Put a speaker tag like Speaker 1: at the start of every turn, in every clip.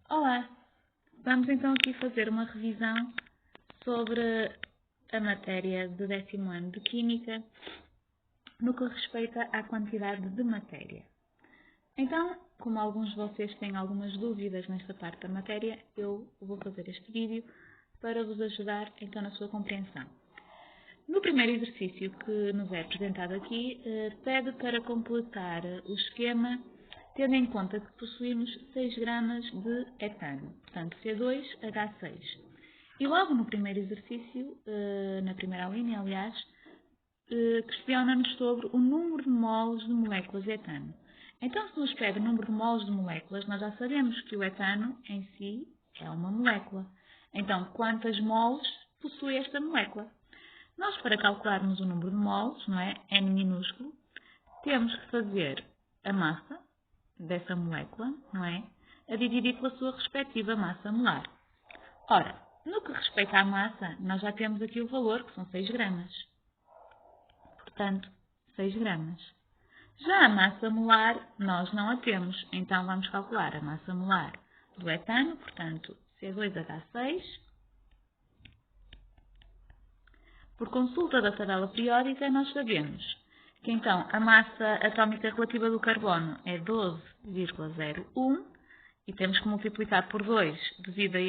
Speaker 1: Olá! Vamos então aqui fazer uma revisão sobre a matéria do 10º ano de Química no que respeita à quantidade de matéria. Então, como alguns de vocês têm algumas dúvidas nesta parte da matéria, eu vou fazer este vídeo para vos ajudar então na sua compreensão. No primeiro exercício que nos é apresentado aqui, pede para completar o esquema tendo em conta que possuímos 6 gramas de etano, portanto C2H6. E logo no primeiro exercício, na primeira linha, aliás, questiona-nos sobre o número de moles de moléculas de etano. Então, se nos pede o número de moles de moléculas, nós já sabemos que o etano em si é uma molécula. Então, quantas moles possui esta molécula? Nós, para calcularmos o número de moles, não é? N minúsculo, temos que fazer a massa dessa molécula, não é? A dividir pela sua respectiva massa molar. Ora, no que respeita à massa, nós já temos aqui o valor, que são 6 gramas. Portanto, 6 gramas. Já a massa molar, nós não a temos, então vamos calcular a massa molar do etano, portanto, C2H6. Por consulta da tabela periódica, nós sabemos que então a massa atómica relativa do carbono é 12,01 e temos que multiplicar por 2 devido a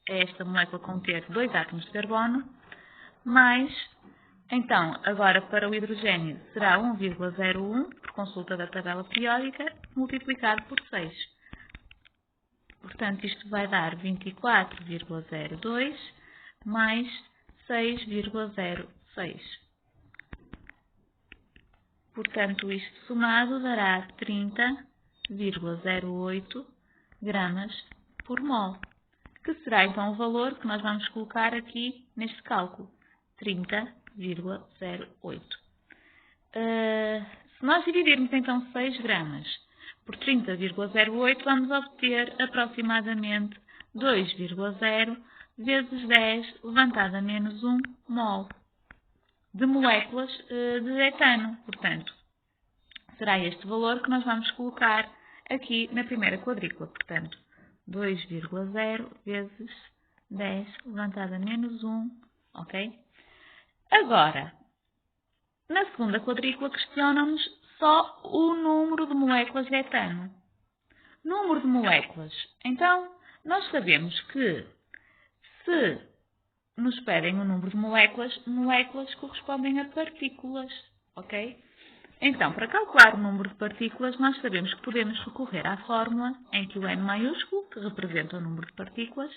Speaker 1: esta molécula conter 2 átomos de carbono, mais, então, agora para o hidrogênio será 1,01 por consulta da tabela periódica, multiplicado por 6. Portanto, isto vai dar 24,02 mais 6,06. Portanto, isto somado dará 30,08 gramas por mol, que será então o valor que nós vamos colocar aqui neste cálculo, 30,08. Se nós dividirmos então 6 gramas por 30,08, vamos obter aproximadamente 2,0 vezes 10 levantado a menos 1 mol de moléculas de etano. Portanto, será este valor que nós vamos colocar aqui na primeira quadrícula. Portanto, 2,0 vezes 10 levantado a menos 1, ok? Agora, na segunda quadrícula questionam-nos só o número de moléculas de etano. Número de moléculas. Então, nós sabemos que se nos pedem o número de moléculas, moléculas correspondem a partículas, ok? Então, para calcular o número de partículas, nós sabemos que podemos recorrer à fórmula em que o N maiúsculo, que representa o número de partículas,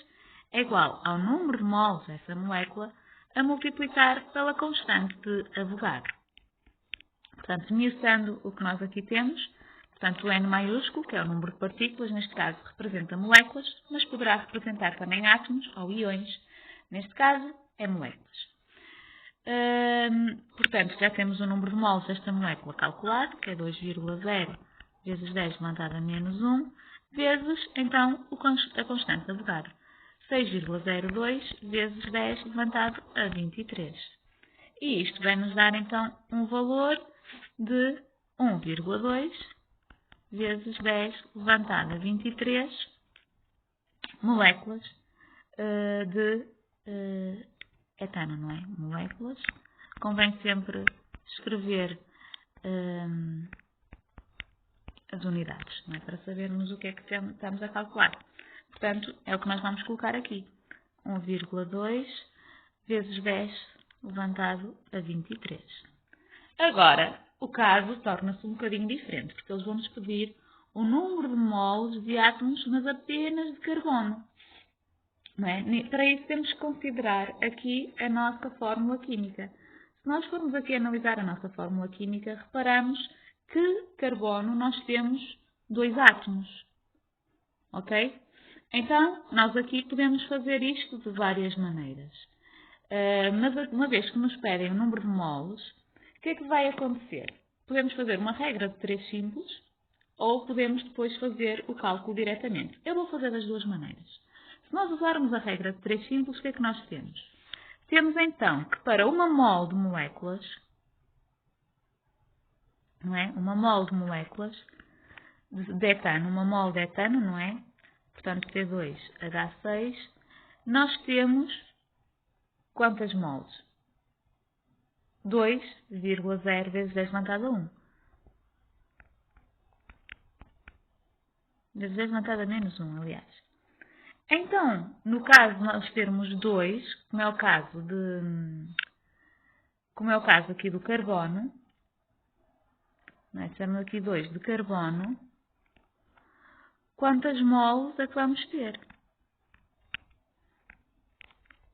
Speaker 1: é igual ao número de moles dessa molécula a multiplicar pela constante de Avogadro. Portanto, esmiuçando o que nós aqui temos, portanto, o N maiúsculo, que é o número de partículas, neste caso representa moléculas, mas poderá representar também átomos ou íons. Neste caso, é moléculas. Portanto, já temos o número de moles desta molécula calculado, que é 2,0 vezes 10 levantado a menos 1, vezes, então, a constante de Avogadro. 6,02 vezes 10 levantado a 23. E isto vai nos dar, então, um valor de 1,2 vezes 10 levantado a 23 moléculas de etano, não é? Moléculas. Convém sempre escrever as unidades, não é? Para sabermos o que é que estamos a calcular. Portanto, é o que nós vamos colocar aqui. 1,2 vezes 10 levantado a 23. Agora, o caso torna-se um bocadinho diferente, porque eles vão-nos pedir o número de moles de átomos, mas apenas de carbono. Não é? Para isso temos que considerar aqui a nossa fórmula química. Se nós formos aqui analisar a nossa fórmula química, reparamos que carbono nós temos 2 átomos. Ok? Então, nós aqui podemos fazer isto de várias maneiras. Mas uma vez que nos pedem o número de moles, o que é que vai acontecer? Podemos fazer uma regra de 3 simples ou podemos depois fazer o cálculo diretamente. Eu vou fazer das duas maneiras. Se nós usarmos a regra de 3 simples, o que é que nós temos? Temos então que para uma mol de moléculas, não é? Uma mol de moléculas de etano, uma mol de etano, não é? portanto C2H6, nós temos quantas moles? 2,0 vezes 10 elevado a 1. Vezes 10 elevado a menos 1, aliás. Então, no caso de nós termos 2, como é o caso aqui do carbono, temos aqui 2 de carbono, quantas moles é que vamos ter?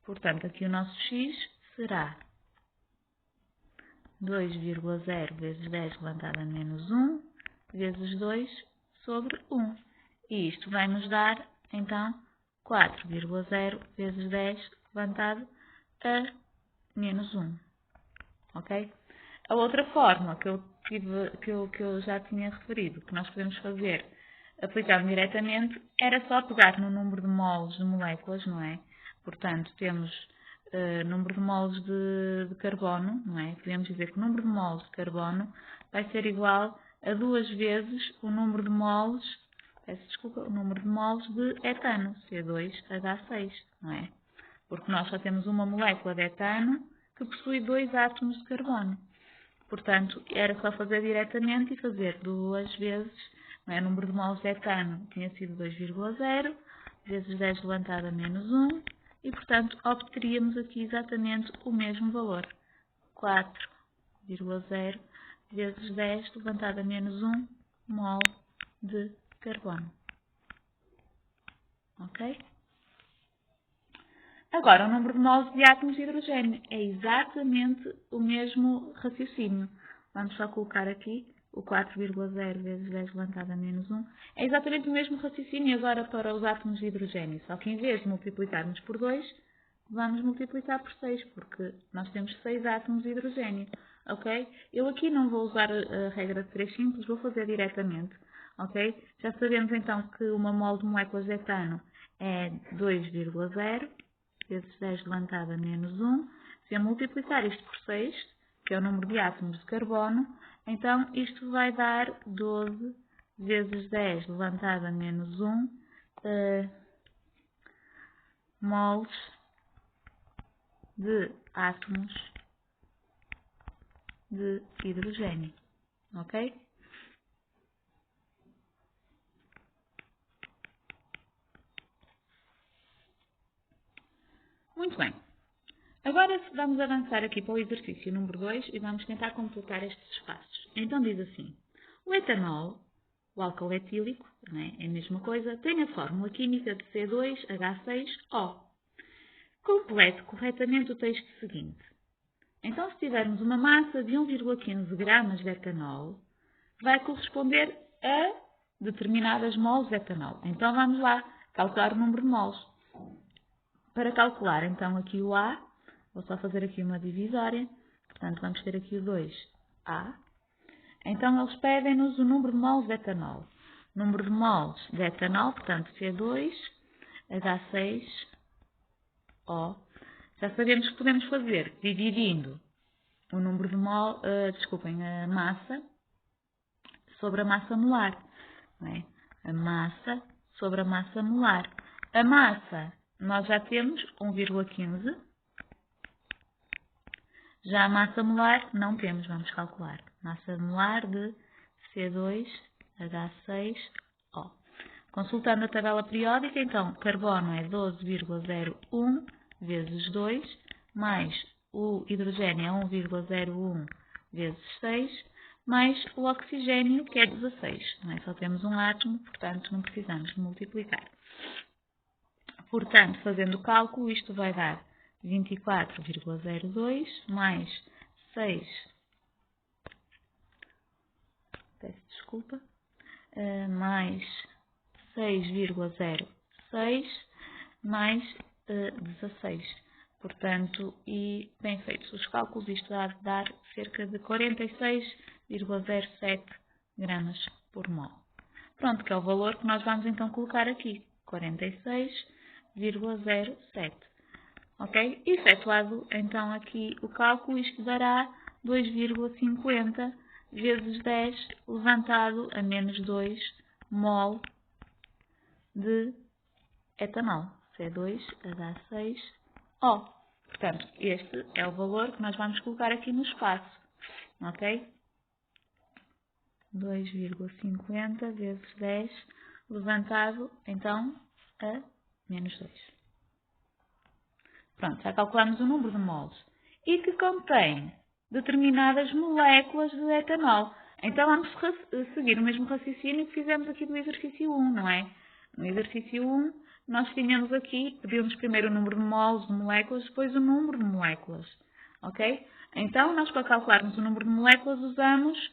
Speaker 1: Portanto, aqui o nosso X será 2,0 vezes 10 elevado a menos 1 vezes 2 sobre 1. E isto vai nos dar, então, 4,0 vezes 10 elevado a menos 1. Ok? A outra forma que eu já tinha referido, que nós podemos fazer aplicando diretamente, era só pegar no número de moles de moléculas, não é? Portanto, temos número de moles de carbono, não é? Podemos dizer que o número de moles de carbono vai ser igual a 2 vezes o número de moles, o número de moles de etano, C2H6, não é? Porque nós só temos uma molécula de etano que possui 2 átomos de carbono. Portanto, era só fazer diretamente e fazer 2 vezes, não é? O número de moles de etano tinha sido 2,0 vezes 10 elevado a menos 1 e, portanto, obteríamos aqui exatamente o mesmo valor. 4,0 vezes 10 elevado a menos 1 mol de carbono. Ok? Agora, o número de moles de átomos de hidrogênio é exatamente o mesmo raciocínio. Vamos só colocar aqui o 4,0 vezes 10 elevado a menos 1. É exatamente o mesmo raciocínio agora para os átomos de hidrogênio, só que em vez de multiplicarmos por 2, vamos multiplicar por 6, porque nós temos 6 átomos de hidrogênio. Ok? Eu aqui não vou usar a regra de 3 simples, vou fazer diretamente. Ok? Já sabemos então que uma mole de moléculas de etano é 2,0 vezes 10 elevado a menos 1. Se eu multiplicar isto por 6, que é o número de átomos de carbono, então isto vai dar 12 vezes 10 elevado a menos 1 moles de átomos de hidrogênio. Ok? Muito bem. Agora vamos avançar aqui para o exercício número 2 e vamos tentar completar estes espaços. Então diz assim: o etanol, o álcool etílico, é a mesma coisa, tem a fórmula química de C2H6O. Complete corretamente o texto seguinte. Então, se tivermos uma massa de 1,15 gramas de etanol, vai corresponder a determinadas moles de etanol. Então, vamos lá calcular o número de moles. Para calcular, então, aqui o A, vou só fazer aqui uma divisória, portanto, vamos ter aqui o 2A. Então, eles pedem-nos o número de moles de etanol. Número de moles de etanol, portanto, C2H6O. Já sabemos que podemos fazer dividindo o número de moles, a massa sobre a massa molar. Não é? A massa sobre a massa molar. A massa, nós já temos 1,15. Já a massa molar, não temos, vamos calcular. Massa molar de C2H6O. Consultando a tabela periódica, então, carbono é 12,01 vezes 2, mais o hidrogênio é 1,01 vezes 6, mais o oxigênio, que é 16. Não é? Só temos um átomo, portanto, não precisamos de multiplicar. Portanto, fazendo o cálculo, isto vai dar 24,02 mais 6, peço desculpa, mais 6,06 mais 16. Portanto, e bem feitos os cálculos, isto vai dar cerca de 46,07 gramas por mol. Pronto, que é o valor que nós vamos então colocar aqui, 46,07. Ok? Efetuado então aqui o cálculo, isto dará 2,50 vezes 10 levantado a menos 2 mol de etanol, C2H6O. Portanto, este é o valor que nós vamos colocar aqui no espaço, ok? 2,50 vezes 10 levantado, então, a menos 2. Pronto, já calculamos o número de moles. E que contém determinadas moléculas de etanol. Então, vamos seguir o mesmo raciocínio que fizemos aqui do exercício 1, não é? No exercício 1, nós tínhamos aqui, pedimos primeiro o número de moles de moléculas, depois o número de moléculas. Ok? Então, nós para calcularmos o número de moléculas usamos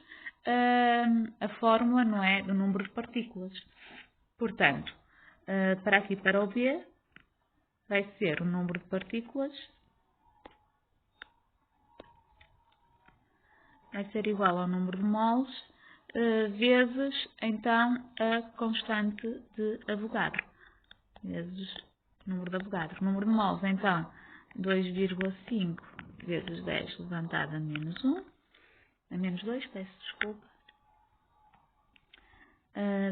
Speaker 1: a fórmula, não é? Do número de partículas. Portanto, para aqui, para o B, vai ser o número de partículas, vai ser igual ao número de moles, vezes, então, a constante de Avogadro. Vezes o número de Avogadro. O número de moles, então, 2,5 vezes 10 levantado a menos 1. A menos 2, peço desculpa.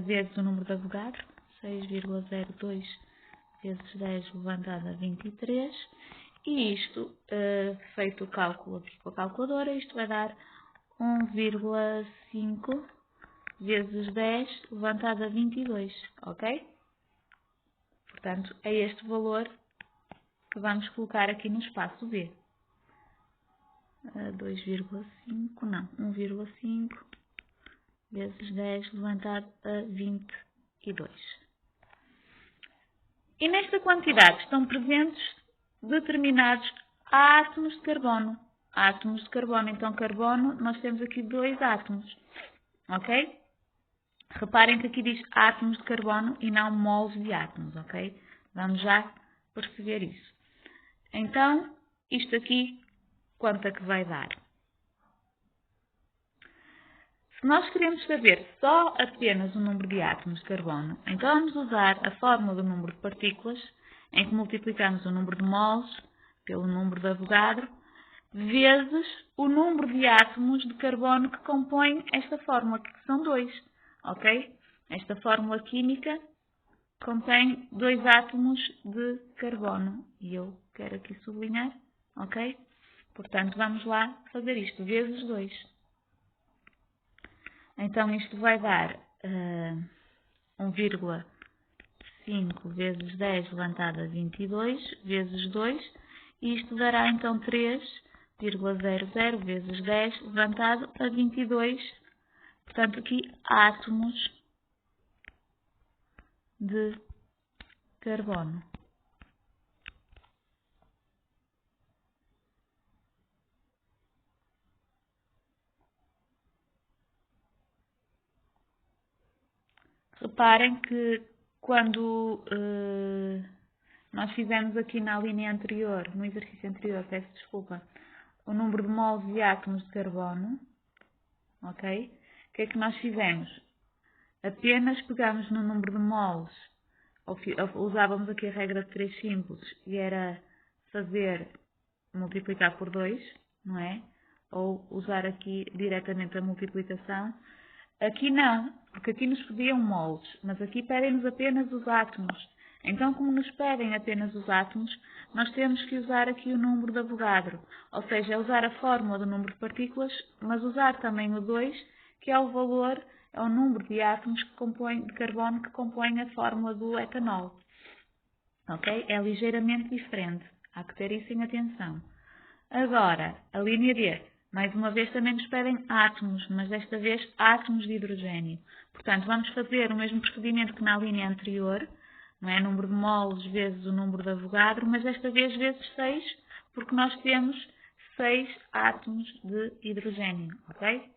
Speaker 1: Vezes o número de Avogadro, 6,02 vezes 10 levantado a 23. E isto, feito o cálculo aqui com a calculadora, isto vai dar 1,5 vezes 10 levantado a 22, ok? Portanto, é este valor que vamos colocar aqui no espaço B. 2,5, não, 1,5 vezes 10 levantado a 22. E nesta quantidade estão presentes determinados átomos de carbono. Átomos de carbono. Então, carbono, nós temos aqui 2 átomos. Ok? Reparem que aqui diz átomos de carbono e não moles de átomos. Ok? Vamos já perceber isso. Então, isto aqui, quanto é que vai dar? Se nós queremos saber só apenas o número de átomos de carbono, então vamos usar a fórmula do número de partículas, em que multiplicamos o número de moles pelo número de Avogadro, vezes o número de átomos de carbono que compõem esta fórmula, que são 2. Ok? Esta fórmula química contém 2 átomos de carbono. E eu quero aqui sublinhar. Ok? Portanto, vamos lá fazer isto, vezes 2. Então, isto vai dar 1,5 vezes 10 levantado a 22, vezes 2. E isto dará, então, 3,00 vezes 10 levantado a 22. Portanto, aqui, átomos de carbono. Reparem que quando nós fizemos aqui na linha anterior, no exercício anterior, peço desculpa, o número de moles de átomos de carbono, ok? O que é que nós fizemos? Apenas pegamos no número de moles, usávamos aqui a regra de 3 simples, e era multiplicar por 2, não é? Ou usar aqui diretamente a multiplicação. Aqui não, porque aqui nos pediam moles, mas aqui pedem-nos apenas os átomos. Então, como nos pedem apenas os átomos, nós temos que usar aqui o número de Avogadro, ou seja, usar a fórmula do número de partículas, mas usar também o 2, que é o valor, é o número de átomos de carbono que compõem a fórmula do etanol. Ok? É ligeiramente diferente, há que ter isso em atenção. Agora, a linha D. Mais uma vez também nos pedem átomos, mas desta vez átomos de hidrogênio. Portanto, vamos fazer o mesmo procedimento que na linha anterior, não é? Número de moles vezes o número de Avogadro, mas desta vez vezes 6, porque nós temos 6 átomos de hidrogênio, ok?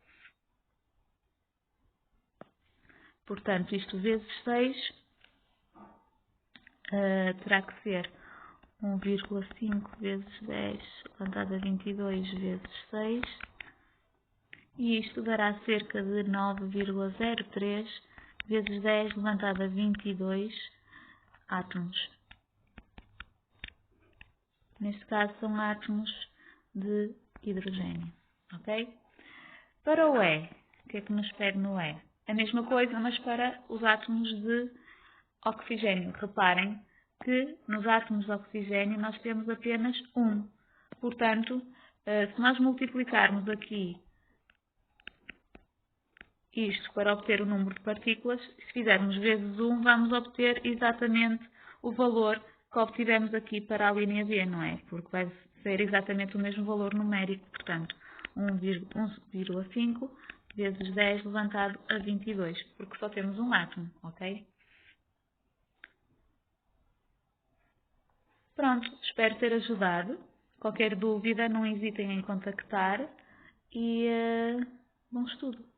Speaker 1: Portanto, isto vezes 6 terá que ser 1,5 vezes 10 levantado a 22 vezes 6. E isto dará cerca de 9,03 vezes 10 levantado a 22 átomos. Neste caso são átomos de hidrogênio. Ok? Para o E, o que é que nos pede no E? A mesma coisa, mas para os átomos de oxigênio. Reparem que nos átomos de oxigênio nós temos apenas 1. Portanto, se nós multiplicarmos aqui isto para obter o número de partículas, se fizermos vezes 1, vamos obter exatamente o valor que obtivemos aqui para a linha B, não é? Porque vai ser exatamente o mesmo valor numérico, portanto, 1,5 vezes 10 levantado a 22, porque só temos um átomo, ok? Pronto, espero ter ajudado. Qualquer dúvida, não hesitem em contactar e bom estudo!